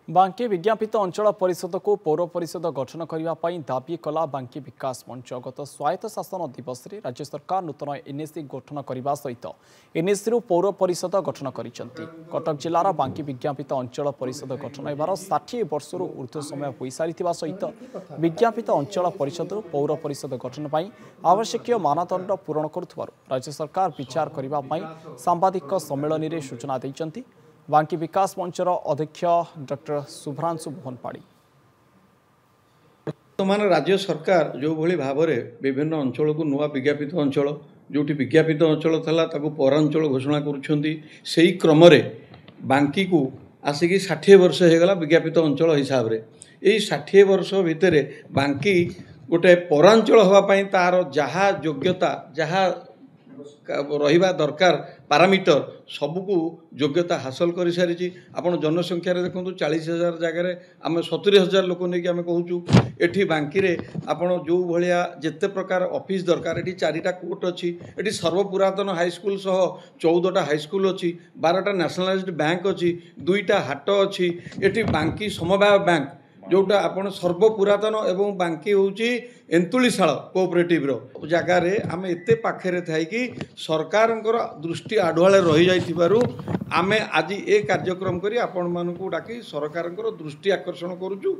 बांकी विज्ञापित अंचल परिषद को पौर परिषद गठन करने दाबी कला बांकी विकास मंच गत स्वायत्त शासन दिवस में राज्य सरकार नूतन एनएसी गठन करने सहित एनएसी पौर परिषद गठन कर कटक जिलार बांकी विज्ञापित अंचल परिषद गठन होबार 60 वर्ष ऊर्ध्व समय हो सारी सहित विज्ञापित अंचल परिषद पौर परिषद गठन पर आवश्यक मानदंड पूरण करुथिबारु राज्य सरकार विचार करने सांबादिक सम्मेलन में सूचना देइचंती बांकी विकास मंचर अध्यक्ष डॉक्टर शुभ्रांशु मोहन पाड़ी। वर्तमान राज्य सरकार जो भली भाव में विभिन्न अंचल को नुआ विज्ञापित अंचल जोटी विज्ञापित अंचल था पौरांचल घोषणा करुँच क्रम बांकी को आसिक 60 वर्ष होगला विज्ञापित अंचल हिसाब से यही 60 वर्ष भितर बांकी गोटे पौरांचल होगापाई तार जहाँ योग्यता जहाँ रहिबा दरकार पारामीटर सबको योग्यता हासिल कर सारी आपन जनसंख्या देखो 40,000 जगह आम 70,000 लोक नहीं आम कहूँ एठी बांकी रे आपन जो भाया जिते प्रकार ऑफिस दरकार एठी 4टा कोर्ट अच्छी एठी सर्वपुरातन हाईस्कल सह 14टा हाईस्कल अच्छी 12टा नेशनलाइज्ड बैंक अच्छी 2टा हाट अच्छी एठी बांकी समवाय बैंक जोटा आपन सर्वपुरातन एवं बांकी होची एंतुलीशाल कोऑपरेटिव जगार आम एत पाखे थी सरकार दृष्टि आढ़ुआले रही जाइथिबारु आमे आज ए कार्यक्रम करी आपण मानकु डाकी सरकार दृष्टि आकर्षण करूचु।